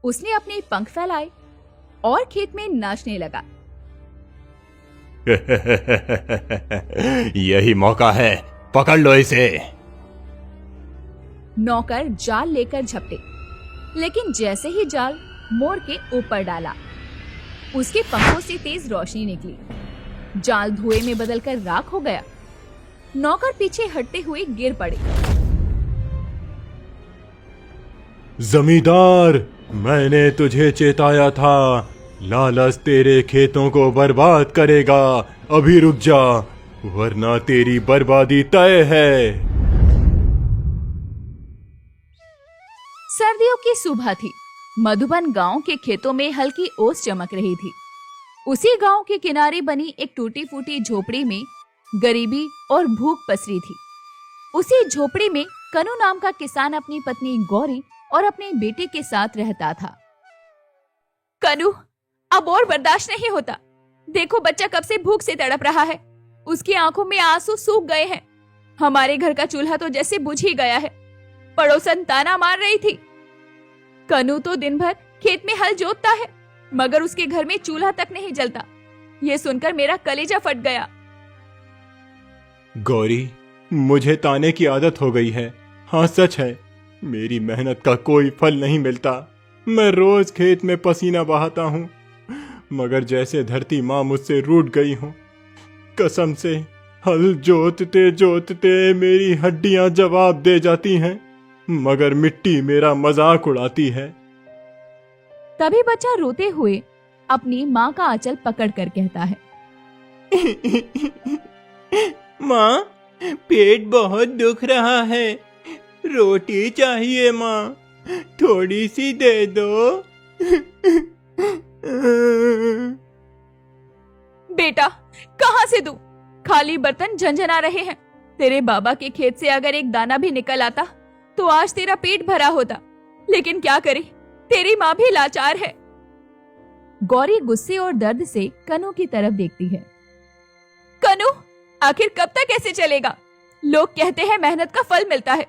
उसने अपने पंख फैलाए और खेत में नाचने लगा। यही मौका है, पकड़ लो इसे। नौकर जाल लेकर झपटे, लेकिन जैसे ही जाल मोर के ऊपर डाला, उसके पंखों से तेज रोशनी निकली। जाल धुएं में बदलकर राख हो गया। नौकर पीछे हटते हुए गिर पड़े। जमींदार, मैंने तुझे चेताया था, लालच तेरे खेतों को बर्बाद करेगा। अभी रुक जा, वरना तेरी बर्बादी तय है। सर्दियों की सुबह थी। मधुबन गांव के खेतों में हल्की ओस चमक रही थी। उसी गांव के किनारे बनी एक टूटी फूटी झोपड़ी में गरीबी और भूख पसरी थी। उसी झोपड़ी में कनु नाम का किसान अपनी पत्नी गौरी और अपने बेटे के साथ रहता था। कनु, अब और बर्दाश्त नहीं होता। देखो, बच्चा कब से भूख से तड़प रहा है। उसकी आंखों में आंसू सूख गए हैं। हमारे घर का चूल्हा तो जैसे बुझ ही गया है। पड़ोसन ताना मार रही थी। कनु तो दिन भर खेत में हल जोतता है, मगर उसके घर में चूल्हा तक नहीं जलता। ये सुनकर मेरा कलेजा फट गया। गौरी, मुझे ताने की आदत हो गई है। हाँ, सच है, मेरी मेहनत का कोई फल नहीं मिलता। मैं रोज खेत में पसीना बहाता हूँ, मगर जैसे धरती माँ मुझसे रूठ गई हूँ। कसम से, हल जोतते जोतते मेरी हड्डियां जवाब दे जाती हैं, मगर मिट्टी मेरा मजाक उड़ाती है। तभी बच्चा रोते हुए अपनी माँ का आंचल पकड़कर कहता है, माँ, पेट बहुत दुख रहा है, रोटी चाहिए माँ, थोड़ी सी दे दो। बेटा, कहाँ से दूं? खाली बर्तन झंझना रहे हैं। तेरे बाबा के खेत से अगर एक दाना भी निकल आता तो आज तेरा पेट भरा होता, लेकिन क्या करे, तेरी माँ भी लाचार है। गौरी गुस्से और दर्द से कनु की तरफ देखती है। कनु, आखिर कब तक ऐसे चलेगा? लोग कहते हैं मेहनत का फल मिलता है,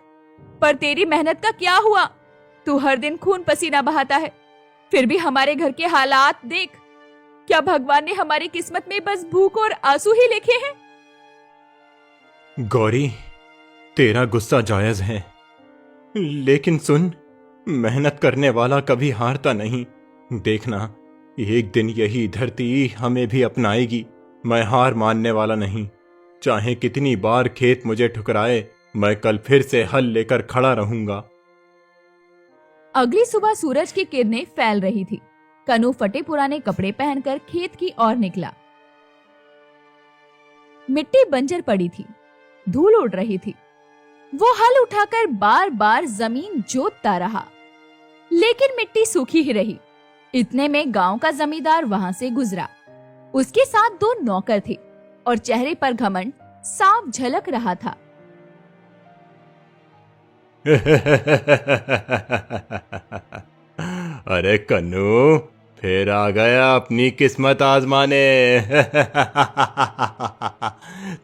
पर तेरी मेहनत का क्या हुआ? तू हर दिन खून पसीना बहाता है, फिर भी हमारे घर के हालात देख। क्या भगवान ने हमारी किस्मत में बस भूख और आंसू ही लिखे हैं? गौरी, तेरा गुस्सा जायज है, लेकिन सुन, मेहनत करने वाला कभी हारता नहीं। देखना, एक दिन यही धरती हमें भी अपनाएगी। मैं हार मानने वाला नहीं। चाहे कितनी बार खेत मुझे ठुकराए, मैं कल फिर से हल लेकर खड़ा रहूंगा। अगली सुबह सूरज की किरणें फैल रही थी। कनु फटे पुराने कपड़े पहनकर खेत की ओर निकला। मिट्टी बंजर पड़ी थी, धूल उड़ रही थी। वो हल उठाकर बार बार जमीन जोतता रहा, लेकिन मिट्टी सूखी ही रही। इतने में गांव का जमींदार वहां से गुजरा। उसके साथ 2 नौकर थे और चेहरे पर घमंड साफ झलक रहा था। अरे कन्नू, फिर आ गया अपनी किस्मत आजमाने।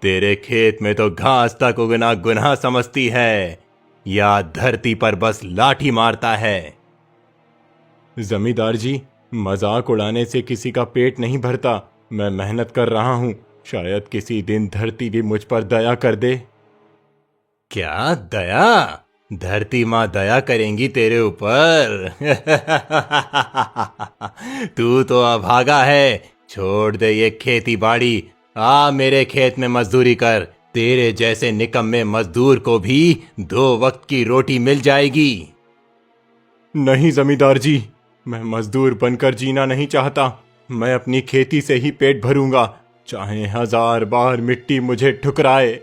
तेरे खेत में तो घास तक उगना गुनाह समझती है, या धरती पर बस लाठी मारता है। जमींदार जी, मजाक उड़ाने से किसी का पेट नहीं भरता। मैं मेहनत कर रहा हूं, शायद किसी दिन धरती भी मुझ पर दया कर दे। क्या दया? धरती माँ दया करेंगी तेरे ऊपर? तू तो अभागा है। छोड़ दे ये खेती बाड़ी, आ मेरे खेत में मजदूरी कर। तेरे जैसे निकम्मे मजदूर को भी 2 वक्त की रोटी मिल जाएगी। नहीं जमींदार जी, मैं मजदूर बनकर जीना नहीं चाहता। मैं अपनी खेती से ही पेट भरूंगा, चाहे 1000 बार मिट्टी मुझे ठुकराए।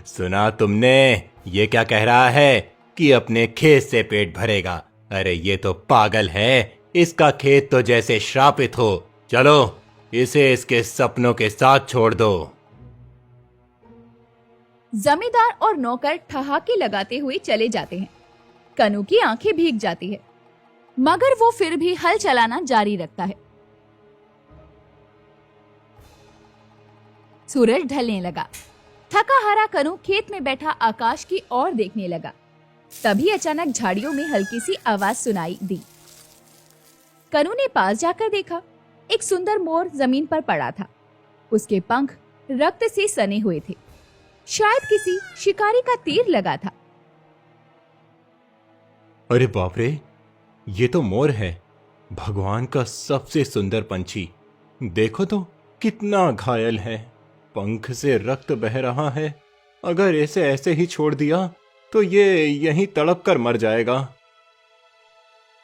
सुना तुमने? ये क्या कह रहा है कि अपने खेत से पेट भरेगा? अरे ये तो पागल है। इसका खेत तो जैसे श्रापित हो। चलो, इसे इसके सपनों के साथ छोड़ दो। जमींदार और नौकर ठहाके लगाते हुए चले जाते हैं। कनु की आंखें भीग जाती है, मगर वो फिर भी हल चलाना जारी रखता है। सूरज ढलने लगा। थका हारा कनु खेत में बैठा आकाश की ओर देखने लगा। तभी अचानक झाड़ियों में हल्की सी आवाज सुनाई दी। कनू ने पास जाकर देखा, एक सुंदर मोर जमीन पर पड़ा था। उसके पंख रक्त से सने हुए थे, शायद किसी शिकारी का तीर लगा था। अरे बाप रे, ये तो मोर है, भगवान का सबसे सुंदर पंछी। देखो तो कितना घायल है, पंख से रक्त बह रहा है। अगर इसे ऐसे ही छोड़ दिया तो ये यहीं तड़प कर मर जाएगा।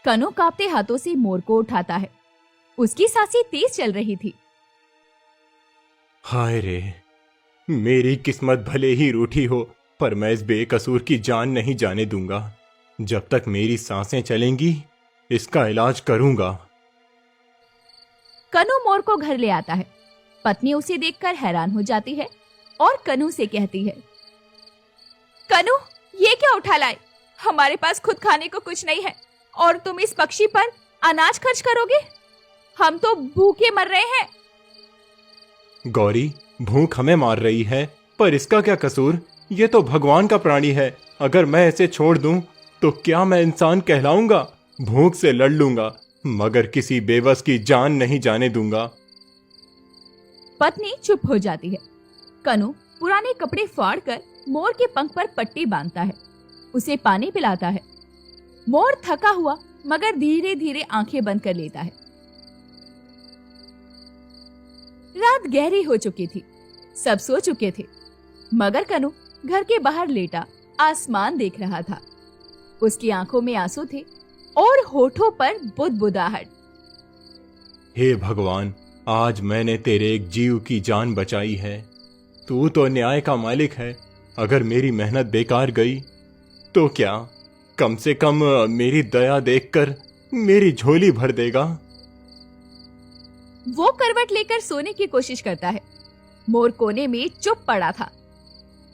कनू कांपते हाथों से मोर को उठाता है। उसकी सांसें तेज चल रही थी। हाय रे, मेरी किस्मत भले ही रूठी हो, पर मैं इस बेकसूर की जान नहीं जाने दूंगा। जब तक मेरी सांसें चलेंगी इसका इलाज करूंगा। कनू मोर को घर ले आता है। पत्नी उसे देखकर हैरान हो जाती है और कनू से कहती है, कनू, ये क्या उठा लाए? हमारे पास खुद खाने को कुछ नहीं है और तुम इस पक्षी पर अनाज खर्च करोगे? हम तो भूखे मर रहे हैं। गौरी, भूख हमें मार रही है, पर इसका क्या कसूर? ये तो भगवान का प्राणी है। अगर मैं इसे छोड़ दूं तो क्या मैं इंसान कहलाऊंगा? भूख से लड़ लूंगा, मगर किसी बेबस की जान नहीं जाने दूंगा। पत्नी चुप हो जाती है। कनू पुराने कपड़े फाड़कर मोर के पंख पर पट्टी बांधता है, उसे पानी पिलाता है। मोर थका हुआ मगर धीरे धीरे आंखें बंद कर लेता है। रात गहरी हो चुकी थी, सब सो चुके थे, मगर कनू घर के बाहर लेटा आसमान देख रहा था। उसकी आंखों में आंसू थे और होठों पर बुदबुदाहट। हे भगवान, आज मैंने तेरे एक जीव की जान बचाई है। तू तो न्याय का मालिक है। अगर मेरी मेहनत बेकार गई तो क्या, कम से कम मेरी दया देखकर मेरी झोली भर देगा। वो करवट लेकर सोने की कोशिश करता है। मोर कोने में चुप पड़ा था,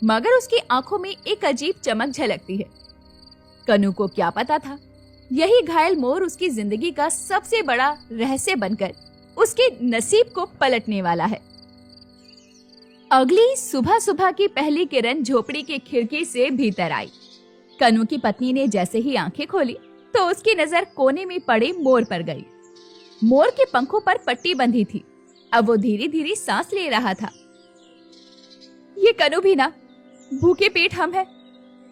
मगर उसकी आंखों में एक अजीब चमक झलकती है। कनू को क्या पता था, यही घायल मोर उसकी जिंदगी का सबसे बड़ा रहस्य बनकर उसके नसीब को पलटने वाला है। अगली सुबह सुबह की पहली किरण झोपड़ी की खिड़की से भीतर आई। कनू की पत्नी ने जैसे ही आंखें खोली तो उसकी नजर कोने में पड़े मोर पर गई। मोर के पंखों पर पट्टी बंधी थी। अब वो धीरे धीरे सांस ले रहा था। ये कनू भी ना, भूखे पेट हम है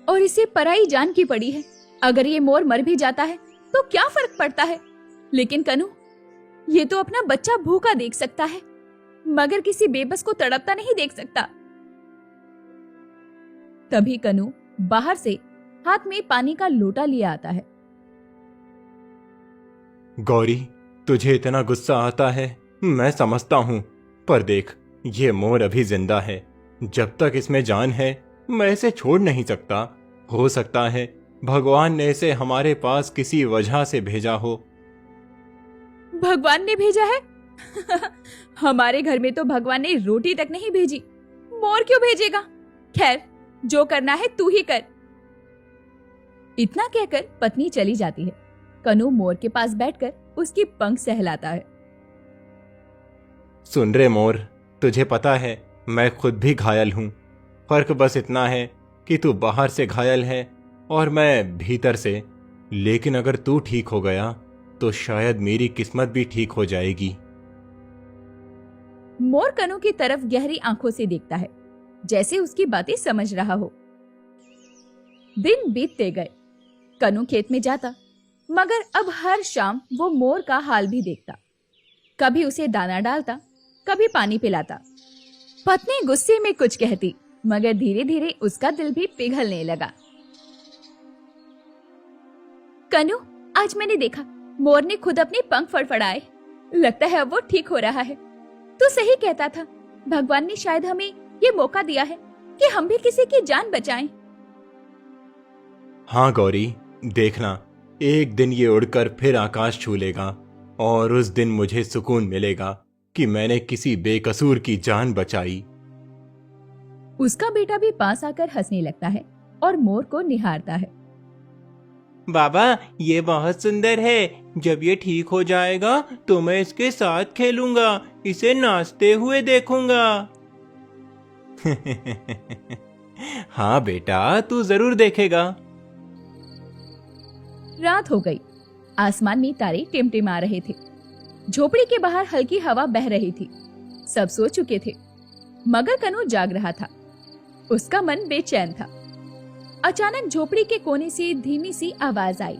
और इसे पराई जान की पड़ी है। अगर ये मोर मर भी जाता है तो क्या फर्क पड़ता है, लेकिन कनू, ये तो अपना बच्चा भूखा देख सकता है, मगर किसी बेबस को तड़पता नहीं देख सकता। तभी कनू बाहर से हाथ में पानी का लोटा लिए आता है। गौरी, तुझे इतना गुस्सा आता है, मैं समझता हूं, पर देख, ये मोर अभी जिंदा है। जब तक इसमें जान है मैं इसे छोड़ नहीं सकता। हो सकता है भगवान ने इसे हमारे पास किसी वजह से भेजा हो। भगवान ने भेजा है? हमारे घर में तो भगवान ने रोटी तक नहीं भेजी, मोर क्यों भेजेगा? खैर, जो करना है तू ही कर। इतना कहकर पत्नी चली जाती है। कनू मोर के पास बैठकर उसकी पंख सहलाता है। सुन रे मोर, तुझे पता है मैं खुद भी घायल हूं। फर्क बस इतना है कि तू बाहर से घायल है और मैं भीतर से। लेकिन अगर तू ठीक हो गया तो शायद मेरी किस्मत भी ठीक हो जाएगी। मोर कनू की तरफ गहरी आंखों से देखता है, जैसे उसकी बातें समझ रहा हो। दिन बीतते गए। कनू खेत में जाता, मगर अब हर शाम वो मोर का हाल भी देखता। कभी उसे दाना डालता, कभी पानी पिलाता। पत्नी गुस्से में कुछ कहती, मगर धीरे धीरे उसका दिल भी पिघलने लगा। कनू, आज मैंने देखा मोर ने खुद अपने पंख फड़फड़ाए। लगता है अब वो ठीक हो रहा है। तू सही कहता था, भगवान ने शायद हमें ये मौका दिया है कि हम भी किसी की जान बचाएं। हाँ गौरी, देखना, एक दिन ये उड़कर फिर आकाश छू लेगा और उस दिन मुझे सुकून मिलेगा कि मैंने किसी बेकसूर की जान बचाई। उसका बेटा भी पास आकर हंसने लगता है और मोर को निहारता है। बाबा, ये बहुत सुंदर है। जब ये ठीक हो जाएगा तो मैं इसके साथ खेलूंगा, इसे नाचते हुए देखूंगा। हाँ बेटा, तू जरूर देखेगा। रात हो गई। आसमान में तारे टिमटिमा रहे थे। झोपड़ी के बाहर हल्की हवा बह रही थी। सब सो चुके थे, मगर कन्हू जाग रहा था। उसका मन बेचैन था। अचानक झोपड़ी के कोने से धीमी सी आवाज आई।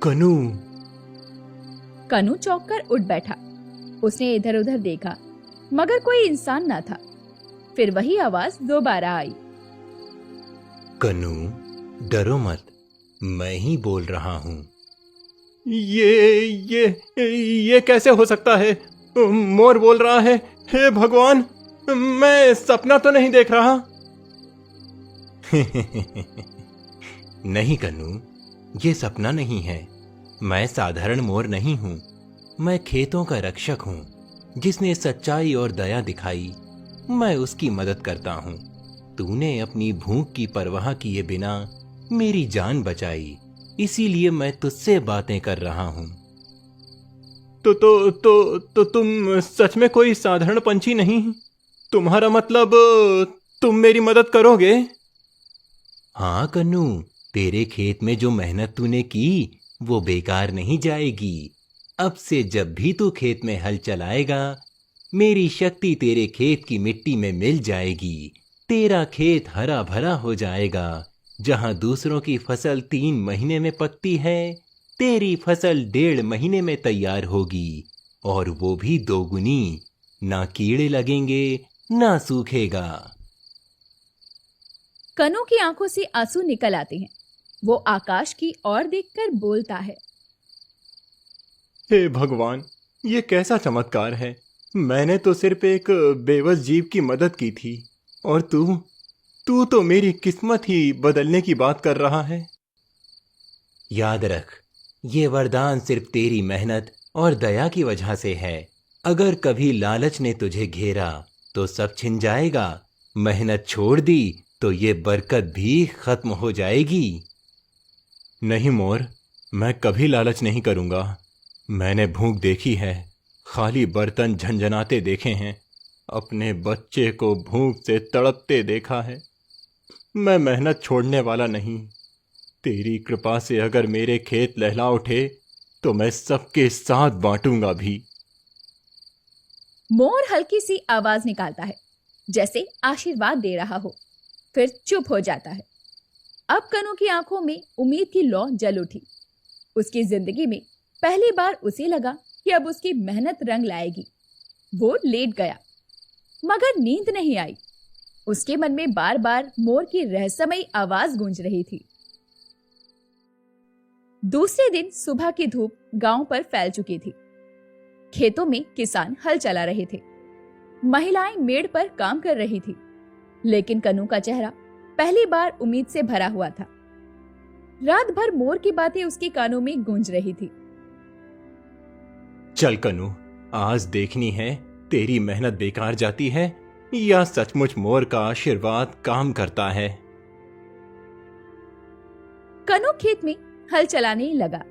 कन्हू। कन्हू चौंक कर उठ बैठा। उसने इधर उधर देखा, मगर कोई इंसान न था। फिर वही आवाज दोबारा आई। कन्हू, डरो मत, मैं ही बोल रहा हूँ। ये कैसे हो सकता है? मोर बोल रहा है। हे भगवान, मैं सपना तो नहीं देख रहा। नहीं कन्हू, ये सपना नहीं है। मैं साधारण मोर नहीं हूँ। मैं खेतों का रक्षक हूँ। जिसने सच्चाई और दया दिखाई, मैं उसकी मदद करता हूँ। तूने अपनी भूख की परवाह किए बिना मेरी जान बचाई, इसीलिए मैं तुझसे बातें कर रहा हूँ। तो तुम सच में कोई साधारण पंछी नहीं? तुम्हारा मतलब तुम मेरी मदद करोगे? हाँ कन्नू, तेरे खेत में जो मेहनत तूने की वो बेकार नहीं जाएगी। अब से जब भी तू खेत में हल चलाएगा, मेरी शक्ति तेरे खेत की मिट्टी में मिल जाएगी। तेरा खेत हरा भरा हो जाएगा। जहां दूसरों की फसल 3 महीने में पकती है, तेरी फसल 1.5 महीने में तैयार होगी, और वो भी 2 गुनी। ना कीड़े लगेंगे, ना सूखेगा। कन्हू की आंखों से आंसू निकल आते हैं। वो आकाश की ओर देखकर बोलता है। हे भगवान, ये कैसा चमत्कार है। मैंने तो सिर्फ एक बेबस जीव की मदद की थी, और तू तो मेरी किस्मत ही बदलने की बात कर रहा है। याद रख, ये वरदान सिर्फ तेरी मेहनत और दया की वजह से है। अगर कभी लालच ने तुझे घेरा तो सब छिन जाएगा। मेहनत छोड़ दी तो ये बरकत भी खत्म हो जाएगी। नहीं मोर, मैं कभी लालच नहीं करूंगा। मैंने भूख देखी है, खाली बर्तन झंझनाते देखे हैं, अपने बच्चे को भूख से तड़पते देखा है। मैं मेहनत छोड़ने वाला नहीं। तेरी कृपा से अगर मेरे खेत लहला उठे तो मैं सबके साथ बांटूंगा भी। मोर हल्की सी आवाज निकालता है, जैसे आशीर्वाद दे रहा हो, फिर चुप हो जाता है। अब कन्हू की आंखों में उम्मीद की लौ जल उठी। उसकी जिंदगी में पहली बार उसे लगा कि अब उसकी मेहनत रंग लाएगी। वो लेट गया, मगर नींद नहीं आई। उसके मन में बार बार मोर की रहस्यमयी आवाज गूंज रही थी। दूसरे दिन सुबह की धूप गांव पर फैल चुकी थी। खेतों में किसान हल चला रहे थे। महिलाएं मेड़ पर काम कर रही थी, लेकिन कन्हू का चेहरा पहली बार उम्मीद से भरा हुआ था। रात भर मोर की बातें उसके कानों में गूंज रही थी। चल कन्हू, आज देखनी है तेरी मेहनत बेकार जाती है या सचमुच मोर का आशीर्वाद काम करता है। कन्हू खेत में हल चलाने लगा।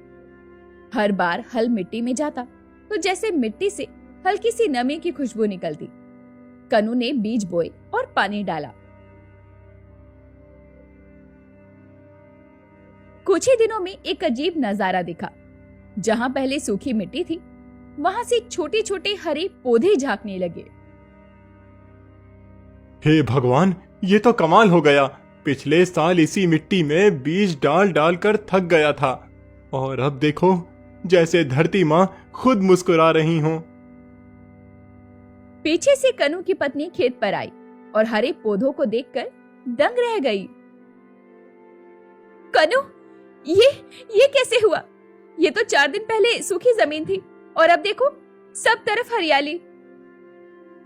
हर बार हल मिट्टी में जाता तो जैसे मिट्टी से हल्की सी नमी की खुशबू निकलती। कन्हू ने बीज बोए और पानी डाला। कुछ ही दिनों में एक अजीब नजारा दिखा। जहां पहले सूखी मिट्टी थी, वहां से छोटे छोटे हरे पौधे झांकने लगे। हे भगवान, ये तो कमाल हो गया। पिछले साल इसी मिट्टी में बीज डाल डाल कर थक गया था, और अब देखो जैसे धरती माँ खुद मुस्कुरा रही हो। पीछे से कन्हू की पत्नी खेत पर आई और हरे पौधों को देखकर दंग रह गई। कन्हू, ये कैसे हुआ? ये तो 4 दिन पहले सूखी जमीन थी, और अब देखो सब तरफ हरियाली।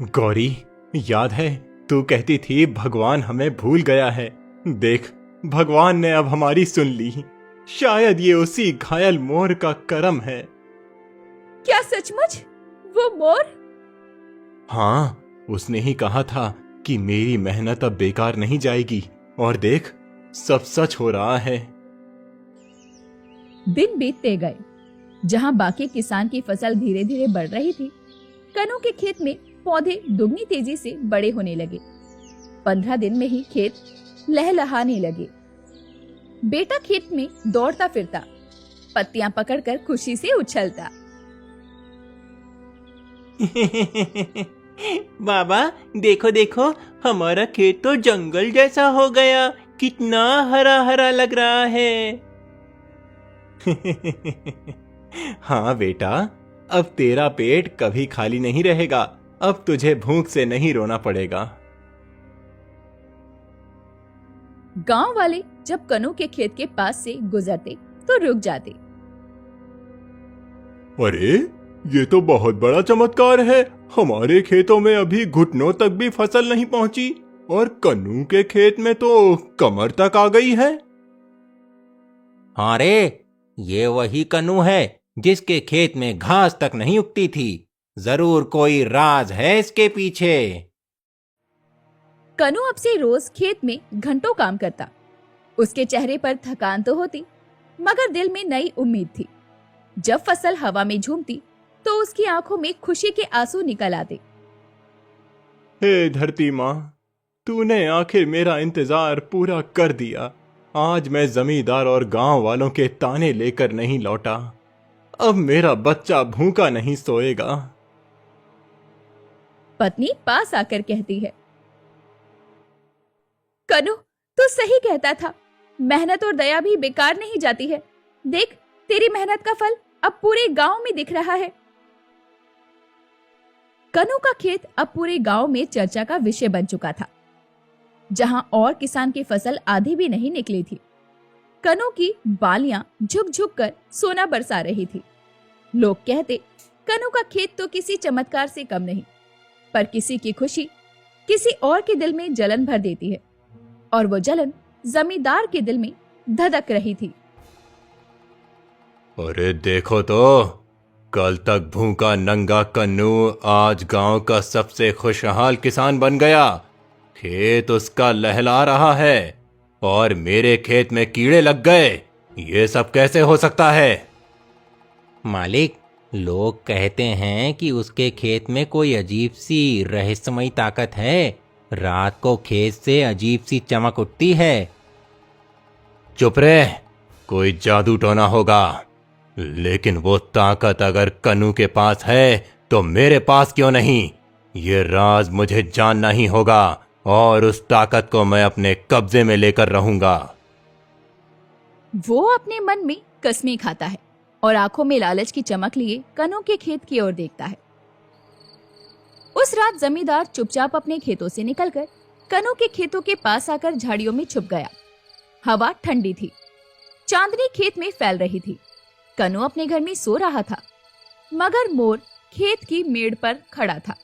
गौरी, याद है तू कहती थी भगवान हमें भूल गया है। देख, भगवान ने अब हमारी सुन ली। शायद ये उसी घायल मोर का करम है। क्या सचमुच वो मोर? हाँ, उसने ही कहा था कि मेरी मेहनत अब बेकार नहीं जाएगी, और देख सब सच हो रहा है। दिन बीतते गए। जहां बाकी किसान की फसल धीरे धीरे बढ़ रही थी, कन्हू के खेत में पौधे दुगनी तेजी से बड़े होने लगे। 15 दिन में ही खेत लहलहाने लगे। बेटा खेत में दौड़ता फिरता, पत्तियां पकड़कर खुशी से उछलता। बाबा देखो देखो, हमारा खेत तो जंगल जैसा हो गया, कितना हरा हरा लग रहा है। हाँ बेटा, अब तेरा पेट कभी खाली नहीं रहेगा। अब तुझे भूख से नहीं रोना पड़ेगा। गांव वाले जब कनू के खेत के पास से गुजरते तो रुक जाते। अरे ये तो बहुत बड़ा चमत्कार है। हमारे खेतों में अभी घुटनों तक भी फसल नहीं पहुंची और कन्नू के खेत में तो कमर तक आ गई है। हाँ रे, ये वही कन्नू है जिसके खेत में घास तक नहीं उगती थी। जरूर कोई राज है इसके पीछे। कनू अब से रोज खेत में घंटों काम करता। उसके चेहरे पर थकान तो होती, मगर दिल में नई उम्मीद थी। जब फसल हवा में झूमती तो उसकी आंखों में खुशी के आंसू निकल आते। हे धरती माँ, तूने आखिर मेरा इंतजार पूरा कर दिया। आज मैं जमींदार और गांव वालों के ताने लेकर नहीं लौटा। अब मेरा बच्चा भूखा नहीं सोएगा। पत्नी पास आकर कहती है, कनू तू सही कहता था, मेहनत और दया भी बेकार नहीं जाती है। देख, तेरी मेहनत का फल अब पूरे गांव में दिख रहा है। कनू का खेत अब पूरे गांव में चर्चा का विषय बन चुका था। जहां और किसान की फसल आधी भी नहीं निकली थी, कनू की बालियां झुक झुक कर सोना बरसा रही थी। लोग कहते, कनू का खेत तो किसी चमत्कार से कम नहीं, पर किसी की खुशी किसी और के दिल में जलन भर देती है, और वो जलन जमींदार के दिल में धधक रही थी। अरे देखो तो, कल तक भूखा नंगा कन्नू आज गांव का सबसे खुशहाल किसान बन गया। खेत उसका लहला रहा है और मेरे खेत में कीड़े लग गए। ये सब कैसे हो सकता है? मालिक, लोग कहते हैं कि उसके खेत में कोई अजीब सी रहस्यमयी ताकत है। रात को खेत से अजीब सी चमक उठती है। चुप रहे, कोई जादू टोना होगा। लेकिन वो ताकत अगर कन्नू के पास है तो मेरे पास क्यों नहीं? ये राज मुझे जानना ही होगा और उस ताकत को मैं अपने कब्जे में लेकर रहूंगा। वो अपने मन में कस्में खाता है और आंखों में लालच की चमक लिए कनू के खेत की ओर देखता है। उस रात जमींदार चुपचाप अपने खेतों से निकलकर कनू के खेतों के पास आकर झाड़ियों में छुप गया। हवा ठंडी थी, चांदनी खेत में फैल रही थी। कनू अपने घर में सो रहा था, मगर मोर खेत की मेड़ पर खड़ा था।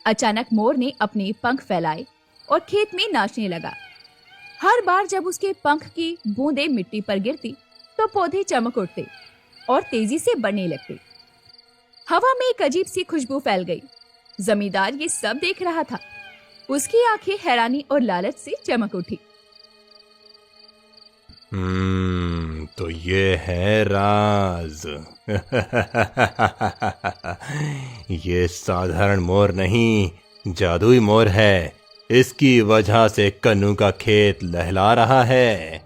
अचानक मोर ने अपने पंख फैलाए और खेत में नाचने लगा। हर बार जब उसके पंख की बूंदें मिट्टी पर गिरती तो पौधे चमक उठते और तेजी से बढ़ने लगते। हवा में एक अजीब सी खुशबू फैल गई। जमींदार ये सब देख रहा था। उसकी आंखें हैरानी और लालच से चमक उठी। तो ये है राज। ये साधारण मोर नहीं, जादुई मोर है। इसकी वजह से कन्नू का खेत लहला रहा है।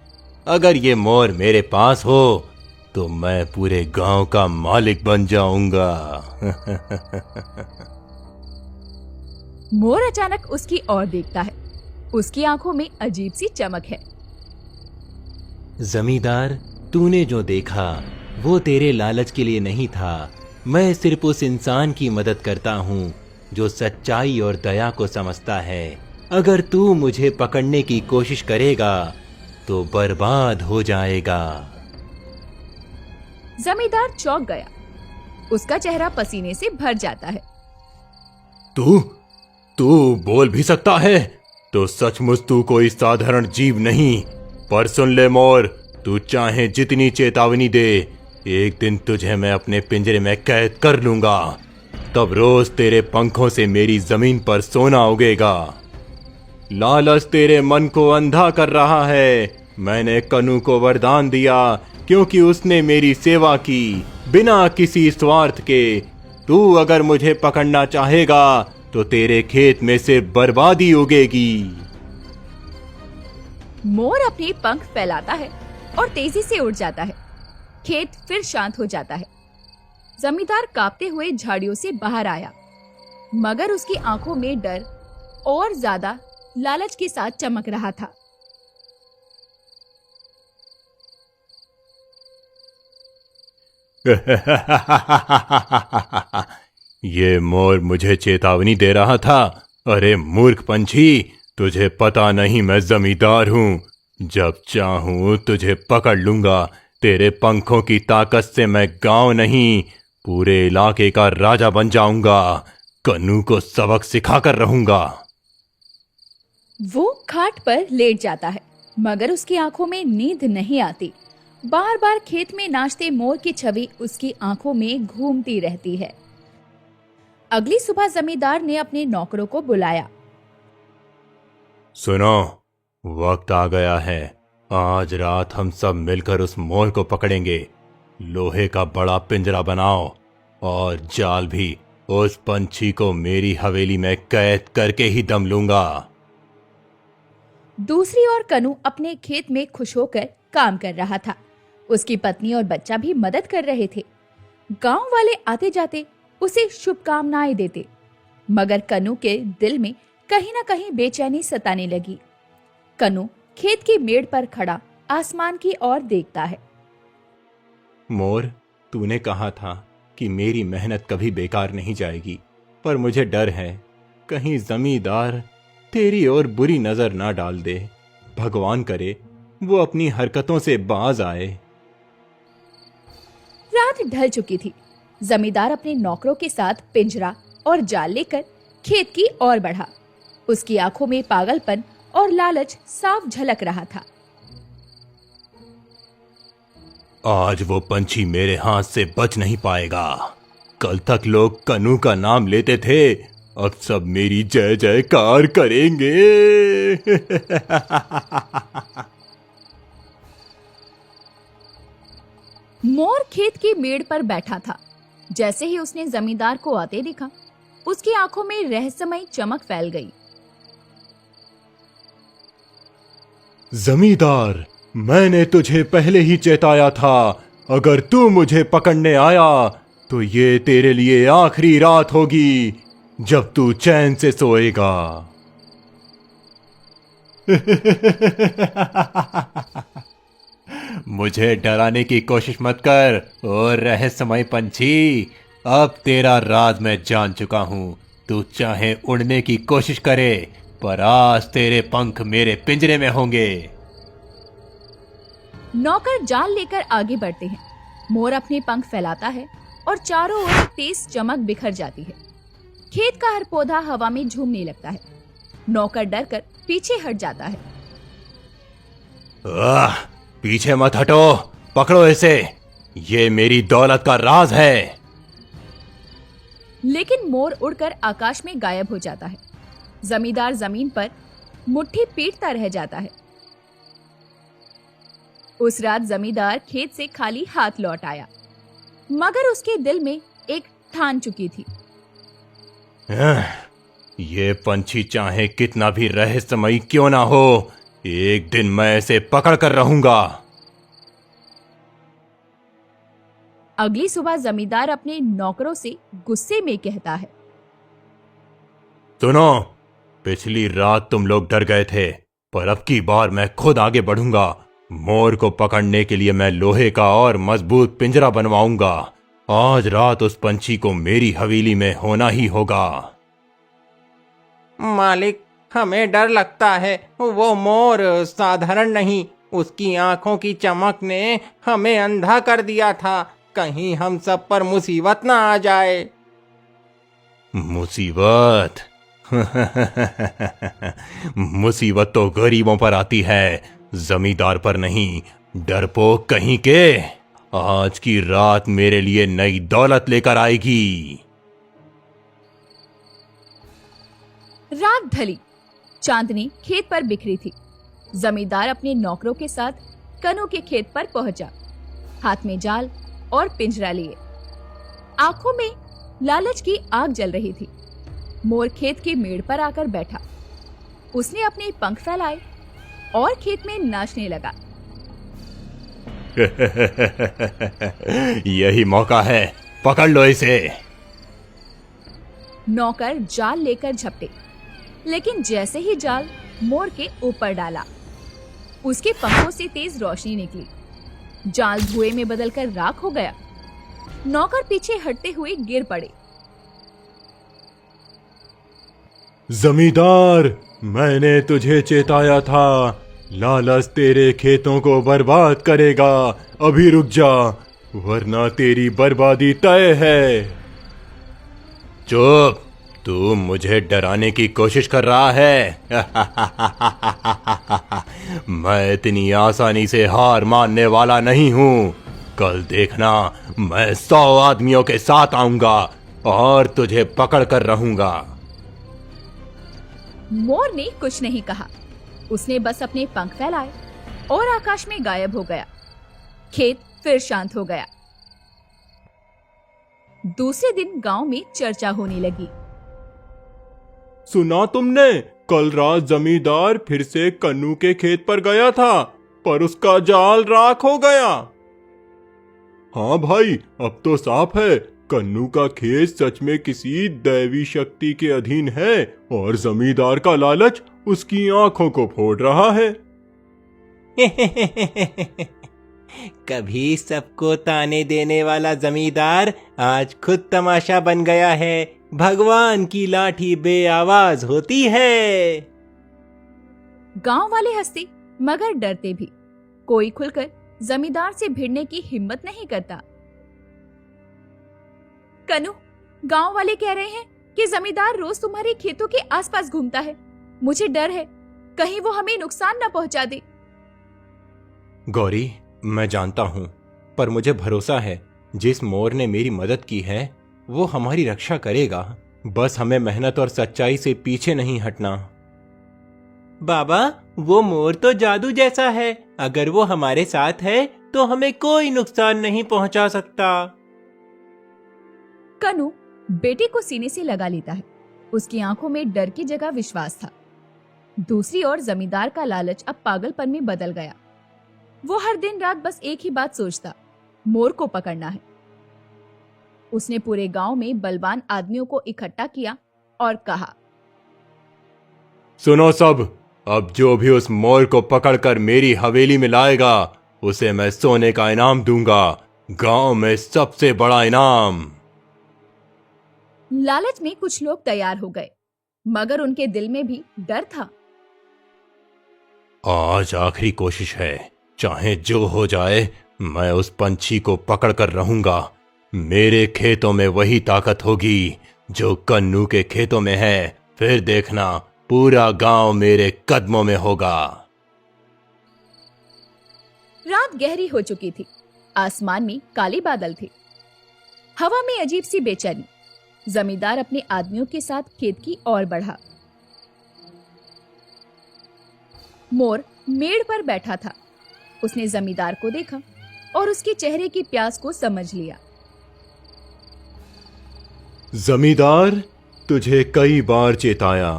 अगर ये मोर मेरे पास हो तो मैं पूरे गांव का मालिक बन जाऊंगा। मोर अचानक उसकी ओर देखता है। उसकी आंखों में अजीब सी चमक है। जमींदार, तूने जो देखा वो तेरे लालच के लिए नहीं था। मैं सिर्फ उस इंसान की मदद करता हूँ जो सच्चाई और दया को समझता है। अगर तू मुझे पकड़ने की कोशिश करेगा तो बर्बाद हो जाएगा। जमींदार चौंक गया। उसका चेहरा पसीने से भर जाता है। तू बोल भी सकता है? तो सचमुच तू कोई साधारण जीव नहीं। पर सुन ले मोर, तू चाहे जितनी चेतावनी दे, एक दिन तुझे मैं अपने पिंजरे में कैद कर लूंगा। तब रोज तेरे पंखों से मेरी जमीन पर सोना उगेगा। लालच तेरे मन को अंधा कर रहा है। मैंने कन्नू को वरदान दिया क्योंकि उसने मेरी सेवा की बिना किसी स्वार्थ के। तू अगर मुझे पकड़ना चाहेगा तो तेरे खेत में से बर्बादी उगेगी। मोर अपने पंख फैलाता है और तेजी से उड़ जाता है। खेत फिर शांत हो जाता है। जमींदार कांपते हुए झाड़ियों से बाहर आया, मगर उसकी आंखों में डर और ज्यादा लालच के साथ चमक रहा था। ये मोर मुझे चेतावनी दे रहा था। अरे मूर्ख पंछी, तुझे पता नहीं मैं जमींदार हूँ। जब चाहूँ तुझे पकड़ लूंगा। तेरे पंखों की ताकत से मैं गांव नहीं, पूरे इलाके का राजा बन जाऊंगा। कन्नू को सबक सिखाकर रहूंगा। वो खाट पर लेट जाता है, मगर उसकी आंखों में नींद नहीं आती। बार बार खेत में नाचते मोर की छवि उसकी आंखों में घूमती रहती है। अगली सुबह जमींदार ने अपने नौकरों को बुलाया। सुनो, वक्त आ गया है। आज रात हम सब मिलकर उस मोर को पकड़ेंगे। लोहे का बड़ा पिंजरा बनाओ और जाल भी। उस पंछी को मेरी हवेली में कैद करके ही दम लूंगा। दूसरी ओर कन्नू अपने खेत में खुश होकर काम कर रहा था। उसकी पत्नी और बच्चा भी मदद कर रहे थे। गांव वाले आते जाते उसे शुभकामनाएं देते, मगर कन्नू के दिल में कहीं न कहीं बेचैनी सताने लगी। कन्नू खेत की मेड़ पर खड़ा आसमान की ओर देखता है। मोर, तूने कहा था कि मेरी मेहनत कभी बेकार नहीं जाएगी, पर मुझे डर है कहीं जमींदार तेरी ओर बुरी नजर ना डाल दे। भगवान करे वो अपनी हरकतों से बाज आए। रात ढल चुकी थी। जमींदार अपने नौकरों के साथ पिंजरा और जाल लेकर खेत की ओर बढ़ा। उसकी आंखों में पागलपन और लालच साफ झलक रहा था। आज वो पंछी मेरे हाथ से बच नहीं पाएगा। कल तक लोग कन्नू का नाम लेते थे, अब सब मेरी जय जयकार करेंगे। मोर खेत की मेड़ पर बैठा था। जैसे ही उसने जमींदार को आते देखा, उसकी आंखों में रहस्यमयी चमक फैल गई। जमींदार, मैंने तुझे पहले ही चेताया था, अगर तू मुझे पकड़ने आया तो ये तेरे लिए आखिरी रात होगी जब तू चैन से सोएगा। मुझे डराने की कोशिश मत कर और रहस्यमय पंछी। अब तेरा राज मैं जान चुका हूं। तू चाहे उड़ने की कोशिश करे, पर आज तेरे पंख मेरे पिंजरे में होंगे। नौकर जाल लेकर आगे बढ़ते हैं। मोर अपने पंख फैलाता है और चारों ओर तेज चमक बिखर जाती है। खेत का हर पौधा हवा में झूमने लगता है। नौकर डरकर पीछे हट जाता है। पीछे मत हटो, पकड़ो इसे, ये मेरी दौलत का राज है। लेकिन मोर उड़कर आकाश में गायब हो जाता है। जमींदार जमीन पर मुट्ठी पीटता रह जाता है। उस रात जमींदार खेत से खाली हाथ लौट आया, मगर उसके दिल में एक ठान चुकी थी। ये पंछी चाहे कितना भी रहस्यमयी क्यों ना हो, एक दिन मैं इसे पकड़ कर रहूंगा। अगली सुबह जमींदार अपने नौकरों से गुस्से में कहता है। सुनो, पिछली रात तुम लोग डर गए थे, पर अब की बार मैं खुद आगे बढ़ूंगा। मोर को पकड़ने के लिए मैं लोहे का और मजबूत पिंजरा बनवाऊंगा। आज रात उस पंछी को मेरी हवेली में होना ही होगा। मालिक, हमें डर लगता है। वो मोर साधारण नहीं, उसकी आंखों की चमक ने हमें अंधा कर दिया था। कहीं हम सब पर मुसीबत ना आ जाए। मुसीबत? मुसीबत तो गरीबों पर आती है, जमींदार पर नहीं। डरपोक कहीं के, आज की रात मेरे लिए नई दौलत लेकर आएगी। रात ढली, चांदनी खेत पर बिखरी थी। जमींदार अपने नौकरों के साथ कन्नू के खेत पर पहुंचा, हाथ में जाल और पिंजरा लिए। आंखों में लालच की आग जल रही थी। मोर खेत के मेड़ पर आकर बैठा। उसने अपने पंख फैलाए और खेत में नाचने लगा। यही मौका है, पकड़ लो इसे। नौकर जाल लेकर झपटे, लेकिन जैसे ही जाल मोर के ऊपर डाला, उसके पंखों से तेज रोशनी निकली। जाल धुएं में बदलकर राख हो गया। नौकर पीछे हटते हुए गिर पड़े। जमींदार, मैंने तुझे चेताया था, लालच तेरे खेतों को बर्बाद करेगा। अभी रुक जा, वरना तेरी बर्बादी तय है। चुप, तू मुझे डराने की कोशिश कर रहा है। मैं इतनी आसानी से हार मानने वाला नहीं हूं। कल देखना, मैं 100 आदमियों के साथ आऊंगा और तुझे पकड़ कर रहूंगा। मोर ने कुछ नहीं कहा। उसने बस अपने पंख फैलाए और आकाश में गायब हो गया। खेत फिर शांत हो गया। दूसरे दिन गांव में चर्चा होने लगी। सुना तुमने? कल रात जमींदार फिर से कन्नू के खेत पर गया था, पर उसका जाल राख हो गया। हाँ भाई, अब तो साफ है, कन्नू का खेत सच में किसी दैवी शक्ति के अधीन है और जमींदार का लालच उसकी आंखों को फोड़ रहा है। कभी सबको ताने देने वाला जमींदार आज खुद तमाशा बन गया है। भगवान की लाठी बेआवाज होती है। गांव वाले हंसते मगर डरते भी। कोई खुलकर जमींदार से भिड़ने की हिम्मत नहीं करता। कन्नू, गांव वाले कह रहे हैं कि जमींदार रोज तुम्हारे खेतों के आसपास घूमता है। मुझे डर है, कहीं वो हमें नुकसान न पहुंचा दे। गौरी, मैं जानता हूं, पर मुझे भरोसा है जिस मोर ने मेरी मदद की है वो हमारी रक्षा करेगा। बस हमें मेहनत और सच्चाई से पीछे नहीं हटना। बाबा, वो मोर तो जादू जैसा है। अगर वो हमारे साथ है तो हमें कोई नुकसान नहीं पहुंचा सकता। कन्नू बेटे को सीने से लगा लेता है। उसकी आंखों में डर की जगह विश्वास था। दूसरी ओर जमींदार का लालच अब पागलपन में बदल गया। वो हर दिन रात बस एक ही बात सोचता, मोर को पकड़ना है। उसने पूरे गांव में बलवान आदमियों को इकट्ठा किया और कहा, सुनो सब, अब जो भी उस मोर को पकड़कर मेरी हवेली में लाएगा उसे मैं सोने का इनाम दूंगा। गांव में सबसे बड़ा इनाम। लालच में कुछ लोग तैयार हो गए, मगर उनके दिल में भी डर था। आज आखिरी कोशिश है, चाहे जो हो जाए मैं उस पंछी को पकड़ कर रहूंगा। मेरे खेतों में वही ताकत होगी जो कन्नू के खेतों में है। फिर देखना, पूरा गांव मेरे कदमों में होगा। रात गहरी हो चुकी थी। आसमान में काले बादल थे। हवा में अजीब सी बेचैनी। जमींदार अपने आदमियों के साथ खेत की ओर बढ़ा। मोर मेड़ पर बैठा था। उसने जमींदार को देखा और उसके चेहरे की प्यास को समझ लिया। जमींदार, तुझे कई बार चेताया,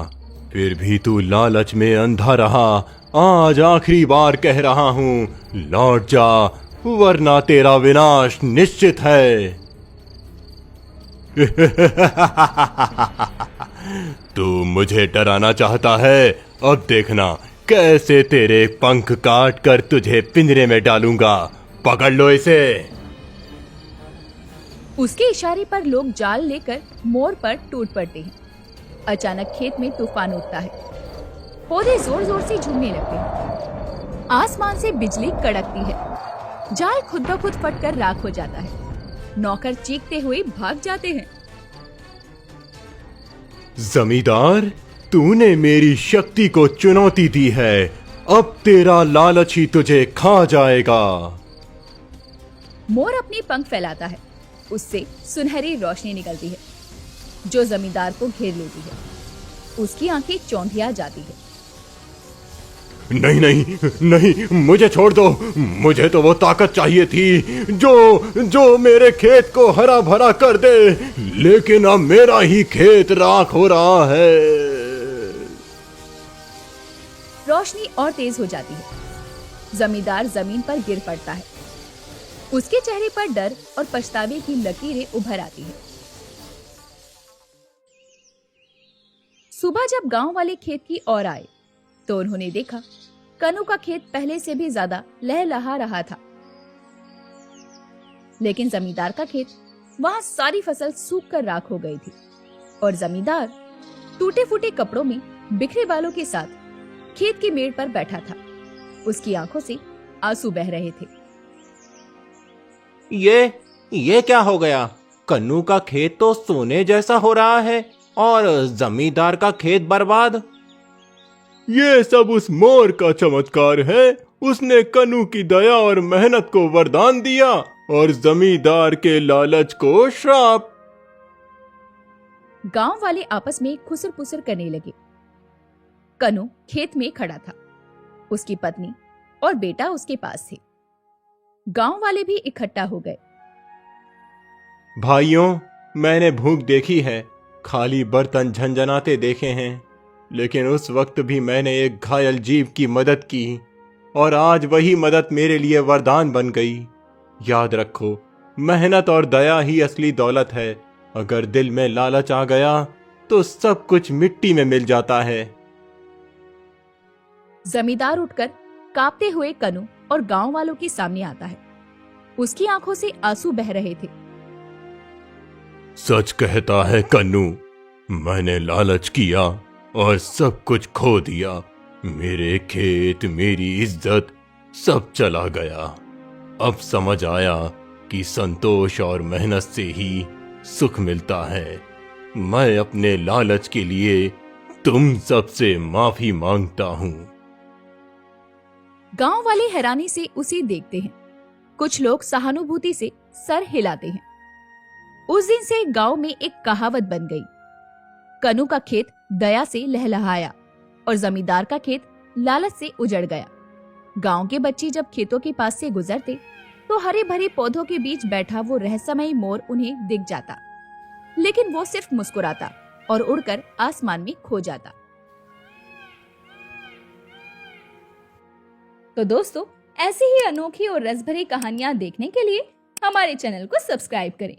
फिर भी तू लालच में अंधा रहा। आज आखिरी बार कह रहा हूं, लौट जा, वरना तेरा विनाश निश्चित है। तू मुझे डराना चाहता है? अब देखना कैसे तेरे पंख काट कर तुझे पिंजरे में डालूंगा। पकड़ लो इसे। उसके इशारे पर लोग जाल लेकर मोर पर टूट पड़ते हैं। अचानक खेत में तूफान उठता है। पौधे जोर जोर से झूमने लगते हैं। आसमान से बिजली कड़कती है। जाल खुद ब खुद फटकर राख हो जाता है। नौकर चीखते हुए भाग जाते हैं। जमींदार, तूने मेरी शक्ति को चुनौती दी है। अब तेरा लालच ही तुझे खा जाएगा। मोर अपने पंख फैलाता है। उससे सुनहरी रोशनी निकलती है जो जमींदार को घेर लेती है। उसकी आंखें चौंधिया जाती है। नहीं नहीं नहीं, मुझे छोड़ दो। मुझे तो वो ताकत चाहिए थी जो मेरे खेत को हरा भरा कर दे, लेकिन अब मेरा ही खेत राख हो रहा है। रोशनी और तेज हो जाती है। जमींदार जमीन पर गिर पड़ता है। उसके चेहरे पर डर और पछतावे की लकीरें उभर आती है। सुबह जब गांव वाले खेत की ओर आए तो उन्होंने देखा कनु का खेत पहले से भी ज्यादा लहलहा रहा था। लेकिन जमींदार का खेत, वहां सारी फसल सूख कर राख हो गई थी और जमींदार टूटे फूटे कपड़ों में बिखरे बालों के साथ खेत की मेड़ पर बैठा था। उसकी आंखों से आंसू बह रहे थे। ये क्या हो गया? कन्नू का खेत तो सोने जैसा हो रहा है और जमींदार का खेत बर्बाद। ये सब उस मोर का चमत्कार है। उसने कन्नू की दया और मेहनत को वरदान दिया और जमींदार के लालच को श्राप। गांव वाले आपस में खुसर पुसर करने लगे। कनु खेत में खड़ा था। उसकी पत्नी और बेटा उसके पास थे। गांव वाले भी इकट्ठा हो गए। भाइयों, मैंने भूख देखी है, खाली बर्तन झंझनाते देखे हैं, लेकिन उस वक्त भी मैंने एक घायल जीव की मदद की और आज वही मदद मेरे लिए वरदान बन गई। याद रखो, मेहनत और दया ही असली दौलत है। अगर दिल में लालच आ गया तो सब कुछ मिट्टी में मिल जाता है। जमींदार उठकर कांपते हुए कनु और गांव वालों के सामने आता है। उसकी आंखों से आंसू बह रहे थे। सच कहता है कन्नू, मैंने लालच किया और सब कुछ खो दिया। मेरे खेत, मेरी इज्जत सब चला गया। अब समझ आया कि संतोष और मेहनत से ही सुख मिलता है। मैं अपने लालच के लिए तुम सबसे माफी मांगता हूं। गांव वाले हैरानी से उसे देखते हैं। कुछ लोग सहानुभूति से सर हिलाते हैं। उस दिन से गांव में एक कहावत बन गई। कनु का खेत दया से लहलहाया और जमींदार का खेत लालच से उजड़ गया। गांव के बच्चे जब खेतों के पास से गुजरते तो हरे भरे पौधों के बीच बैठा वो रहस्यमयी मोर उन्हें दिख जाता, लेकिन वो सिर्फ मुस्कुराता और उड़कर आसमान में खो जाता। तो दोस्तों, ऐसी ही अनोखी और रस भरी कहानियां देखने के लिए हमारे चैनल को सब्सक्राइब करें।